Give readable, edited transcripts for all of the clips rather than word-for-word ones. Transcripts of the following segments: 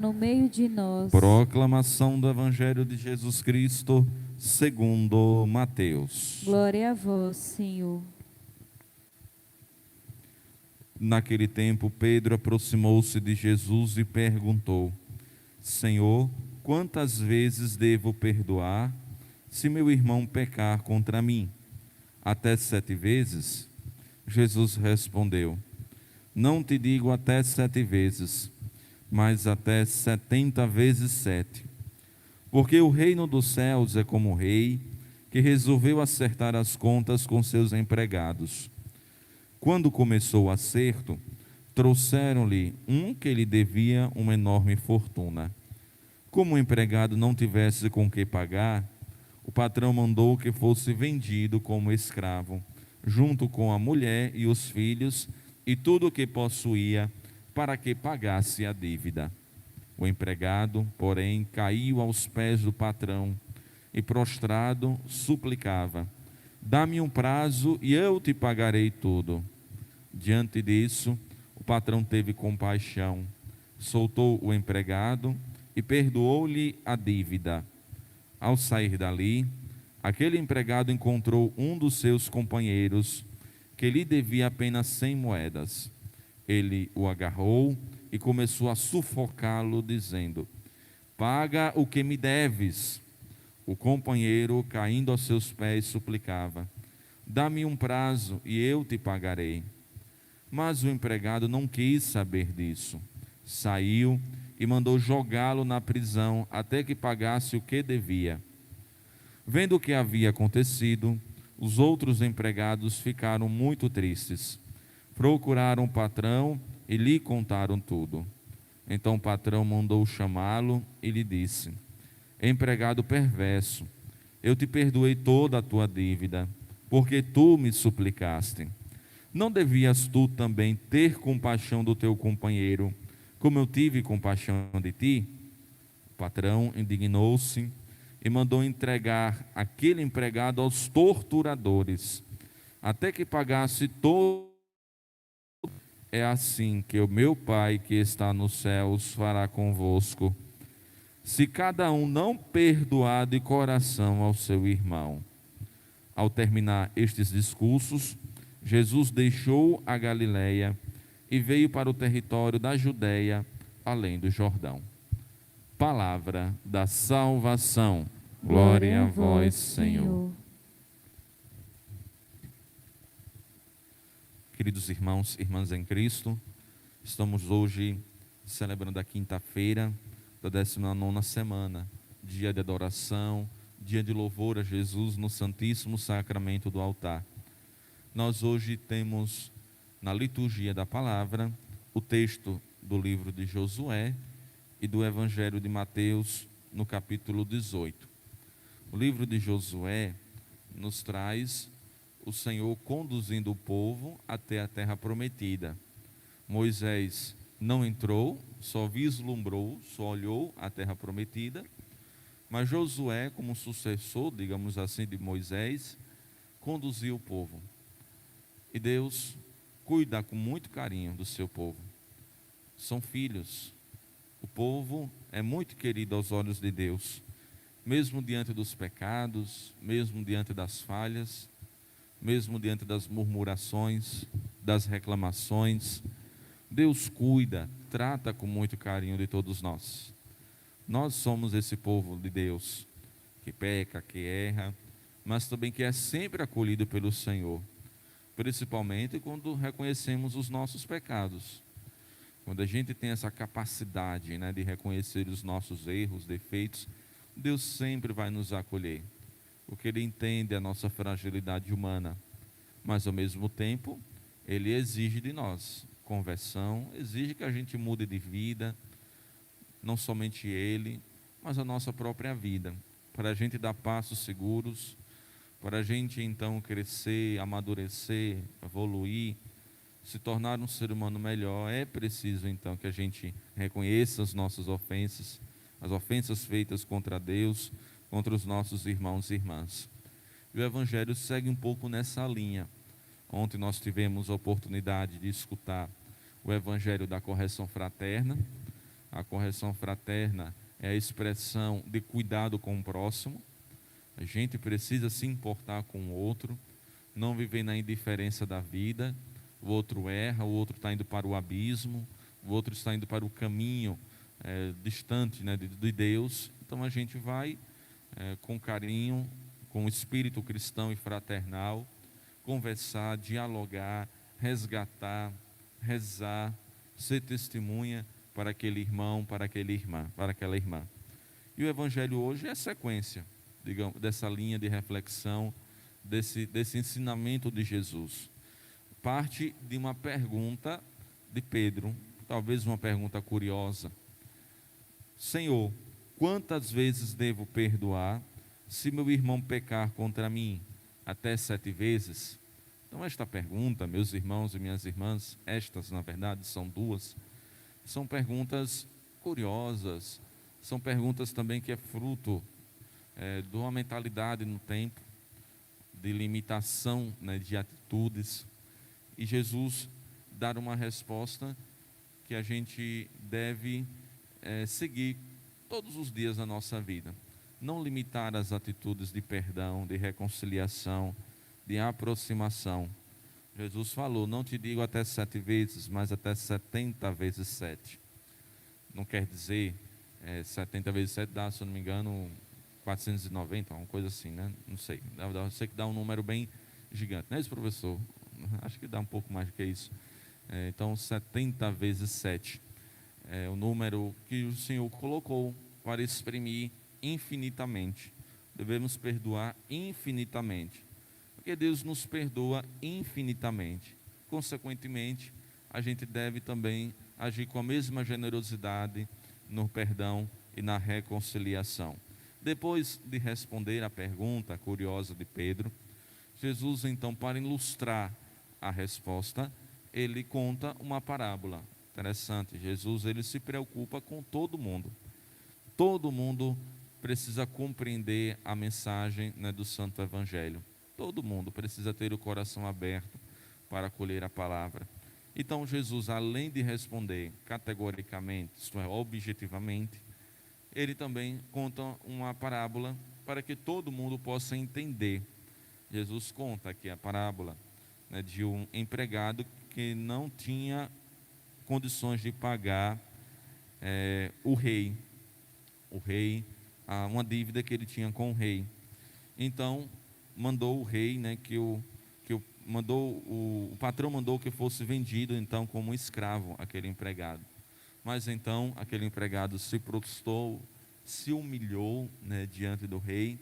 no meio de nós. Proclamação do Evangelho de Jesus Cristo, segundo Mateus. Glória a vós, Senhor. Naquele tempo, Pedro aproximou-se de Jesus e perguntou: Senhor, quantas vezes devo perdoar se meu irmão pecar contra mim? Até 7 vezes? Jesus respondeu: Não te digo até 7 vezes, mas até 70 vezes 7. Porque o reino dos céus é como o rei que resolveu acertar as contas com seus empregados. Quando começou o acerto, trouxeram-lhe um que lhe devia uma enorme fortuna. Como o empregado não tivesse com que pagar, o patrão mandou que fosse vendido como escravo, junto com a mulher e os filhos e tudo o que possuía, para que pagasse a dívida. O empregado, porém, caiu aos pés do patrão e, prostrado, suplicava: Dá-me um prazo e eu te pagarei tudo. Diante disso, o patrão teve compaixão, soltou o empregado e perdoou-lhe a dívida. Ao sair dali, aquele empregado encontrou um dos seus companheiros que lhe devia apenas 100 moedas. Ele o agarrou e começou a sufocá-lo, dizendo: Paga o que me deves. O companheiro, caindo aos seus pés, suplicava: Dá-me um prazo e eu te pagarei. Mas o empregado não quis saber disso. Saiu e mandou jogá-lo na prisão até que pagasse o que devia. Vendo o que havia acontecido, os outros empregados ficaram muito tristes. Procuraram o patrão e lhe contaram tudo. Então o patrão mandou chamá-lo e lhe disse: Empregado perverso, eu te perdoei toda a tua dívida, porque tu me suplicaste. Não devias tu também ter compaixão do teu companheiro, como eu tive compaixão de ti? O patrão indignou-se e mandou entregar aquele empregado aos torturadores, até que pagasse todo. É assim que o meu Pai que está nos céus fará convosco, se cada um não perdoar de coração ao seu irmão. Ao terminar estes discursos, Jesus deixou a Galileia e veio para o território da Judéia, além do Jordão. Palavra da salvação. Glória a vós, Senhor. Queridos irmãos e irmãs em Cristo, estamos hoje celebrando a quinta-feira da 19ª semana, dia de adoração, dia de louvor a Jesus no Santíssimo Sacramento do altar. Nós hoje temos na liturgia da palavra o texto do livro de Josué e do Evangelho de Mateus no capítulo 18. O livro de Josué nos traz o Senhor conduzindo o povo até a terra prometida. Moisés não entrou, só vislumbrou, só olhou a terra prometida, mas Josué, como sucessor, digamos assim, de Moisés, conduziu o povo. E Deus cuida com muito carinho do seu povo. São filhos. O povo é muito querido aos olhos de Deus, mesmo diante dos pecados, mesmo diante das falhas, mesmo diante das murmurações, das reclamações. Deus cuida, trata com muito carinho de todos nós. Nós somos esse povo de Deus, que peca, que erra, mas também que é sempre acolhido pelo Senhor, principalmente quando reconhecemos os nossos pecados. Quando a gente tem essa capacidade, de reconhecer os nossos erros, defeitos, Deus sempre vai nos acolher, porque Ele entende a nossa fragilidade humana, mas ao mesmo tempo, Ele exige de nós conversão, exige que a gente mude de vida, não somente Ele, mas a nossa própria vida, para a gente dar passos seguros, para a gente então crescer, amadurecer, evoluir, se tornar um ser humano melhor. É preciso então que a gente reconheça as nossas ofensas, as ofensas feitas contra Deus, contra os nossos irmãos e irmãs. E o Evangelho segue um pouco nessa linha. Ontem nós tivemos a oportunidade de escutar o Evangelho da correção fraterna, A correção fraterna é a expressão de cuidado com o próximo. A gente precisa se importar com o outro, não viver na indiferença da vida. O outro erra, o outro está indo para o abismo, o outro está indo para o caminho distante, né, de Deus. Então a gente vai com carinho, com o espírito cristão e fraternal, conversar, dialogar, resgatar, rezar, ser testemunha para aquele irmão, para aquela irmã. E o Evangelho hoje é a sequência, digamos, dessa linha de reflexão, desse ensinamento de Jesus. Parte de uma pergunta de Pedro, talvez uma pergunta curiosa: Senhor, quantas vezes devo perdoar se meu irmão pecar contra mim? Até 7 vezes? Então esta pergunta, meus irmãos e minhas irmãs, estas na verdade são duas, são perguntas curiosas, são perguntas também que é fruto de uma mentalidade no tempo, de limitação, né, de atitudes, e Jesus dar uma resposta que a gente deve seguir todos os dias da nossa vida. Não limitar as atitudes de perdão, de reconciliação, de aproximação. Jesus falou: não te digo até 7 vezes, mas até 70 vezes 7. Não quer dizer 70 vezes 7 dá, se eu não me engano, 490, uma coisa assim, né? Não sei. Eu sei que dá um número bem gigante, não é isso, professor? Acho que dá um pouco mais do que isso. Então, 70 vezes 7 é o número que o Senhor colocou para exprimir infinitamente. Devemos perdoar infinitamente, porque Deus nos perdoa infinitamente. Consequentemente, a gente deve também agir com a mesma generosidade no perdão e na reconciliação. Depois de responder a pergunta curiosa de Pedro, Jesus, então, para ilustrar a resposta, ele conta uma parábola interessante. Jesus, ele se preocupa com todo mundo. Todo mundo precisa compreender a mensagem, né, do Santo Evangelho. Todo mundo precisa ter o coração aberto para acolher a palavra. Então Jesus, além de responder categoricamente, isto é, objetivamente, ele também conta uma parábola para que todo mundo possa entender. Jesus conta aqui a parábola, né, de um empregado que não tinha condições de pagar o rei, uma dívida que ele tinha com o rei. Então mandou o rei, né, o patrão mandou que fosse vendido então como escravo aquele empregado. Mas então aquele empregado se prostrou, se humilhou, né, diante do rei,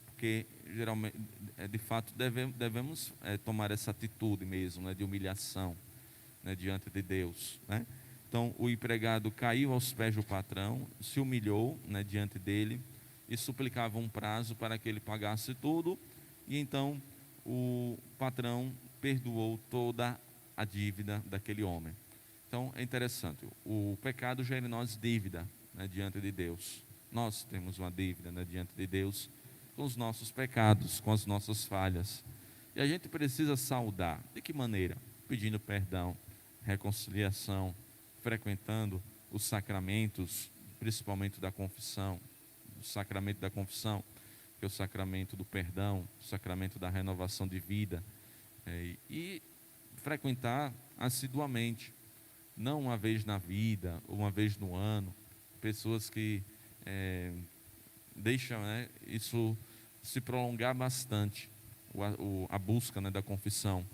porque geralmente, de fato, devemos tomar essa atitude mesmo, né, de humilhação, né, diante de Deus, né? Então o empregado caiu aos pés do patrão, se humilhou, né, diante dele e suplicava um prazo para que ele pagasse tudo. E então o patrão perdoou toda a dívida daquele homem. Então é interessante, o pecado gera em nós dívida, né, diante de Deus. Nós temos uma dívida, né, diante de Deus, com os nossos pecados, com as nossas falhas. E a gente precisa saldar. De que maneira? Pedindo perdão, reconciliação, frequentando os sacramentos, principalmente da confissão, o sacramento da confissão, que é o sacramento do perdão, o sacramento da renovação de vida, e frequentar assiduamente, não uma vez na vida, ou uma vez no ano, pessoas que deixam, né, isso se prolongar bastante, a busca, né, da confissão.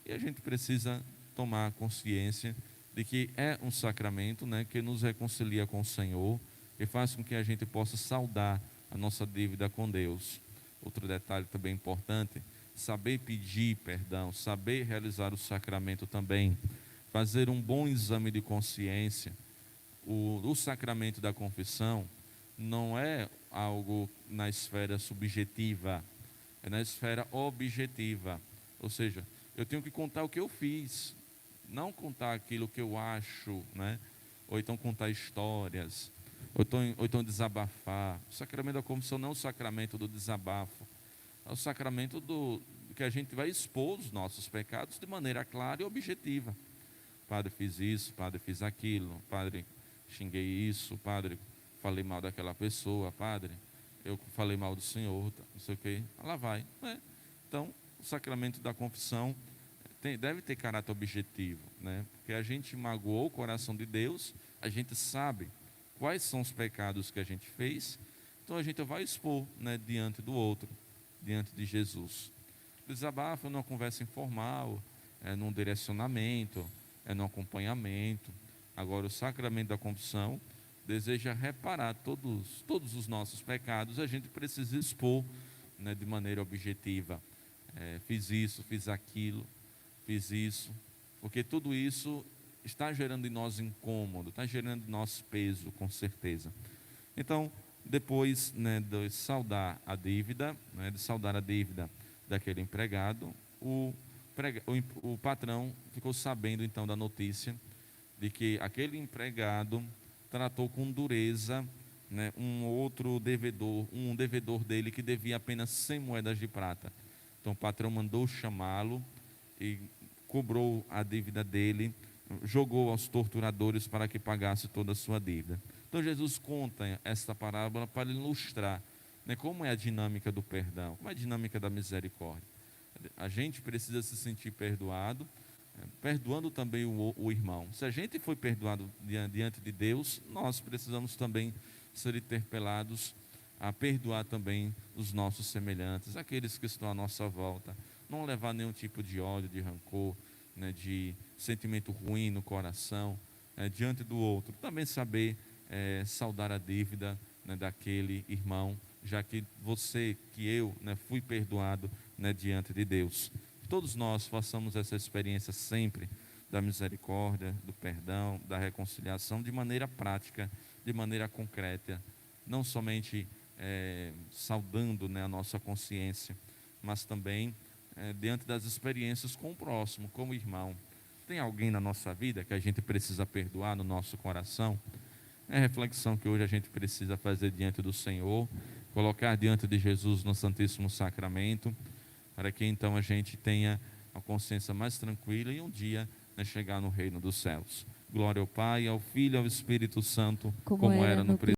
E a gente precisa tomar consciência de que é um sacramento, né, que nos reconcilia com o Senhor e faz com que a gente possa saldar a nossa dívida com Deus. Outro detalhe também importante: saber pedir perdão, saber realizar o sacramento também, fazer um bom exame de consciência. O sacramento da confissão não é algo na esfera subjetiva, é na esfera objetiva. Ou seja, eu tenho que contar o que eu fiz, não contar aquilo que eu acho, né? Ou então contar histórias, ou então desabafar. O sacramento da confissão não é o sacramento do desabafo, é o sacramento que a gente vai expor os nossos pecados de maneira clara e objetiva. Padre, fiz isso, padre, fiz aquilo, padre, xinguei isso, padre, falei mal daquela pessoa, padre, eu falei mal do senhor, não sei o quê, lá vai, né? Então, o sacramento da confissão deve ter caráter objetivo, né? Porque a gente magoou o coração de Deus, a gente sabe quais são os pecados que a gente fez, então a gente vai expor, né, diante do outro, diante de Jesus. Desabafo numa conversa informal, num direcionamento, no acompanhamento. Agora, o sacramento da confissão deseja reparar todos os nossos pecados, a gente precisa expor, né, de maneira objetiva. Fiz isso, fiz aquilo, fiz isso, porque tudo isso está gerando em nós incômodo, está gerando em nós peso, com certeza. Então, depois, né, de saldar a dívida, daquele empregado, o patrão ficou sabendo então da notícia de que aquele empregado tratou com dureza, né, um devedor dele que devia apenas 100 moedas de prata. Então o patrão mandou chamá-lo e cobrou a dívida dele, jogou aos torturadores para que pagasse toda a sua dívida. Então Jesus conta esta parábola para ilustrar, né, como é a dinâmica do perdão, como é a dinâmica da misericórdia. A gente precisa se sentir perdoado, perdoando também o irmão. Se a gente foi perdoado diante de Deus, nós precisamos também ser interpelados a perdoar também os nossos semelhantes, aqueles que estão à nossa volta. Não levar nenhum tipo de ódio, de rancor, né, de sentimento ruim no coração, diante do outro. Também saber saldar a dívida, né, daquele irmão, já que eu, né, fui perdoado, né, diante de Deus. Todos nós façamos essa experiência sempre da misericórdia, do perdão, da reconciliação, de maneira prática, de maneira concreta, não somente saudando, né, a nossa consciência, mas também diante das experiências com o próximo, como irmão. Tem alguém na nossa vida que a gente precisa perdoar no nosso coração? É a reflexão que hoje a gente precisa fazer diante do Senhor, colocar diante de Jesus no Santíssimo Sacramento, para que então a gente tenha a consciência mais tranquila e um dia, né, chegar no reino dos céus. Glória ao Pai, ao Filho e ao Espírito Santo, como era no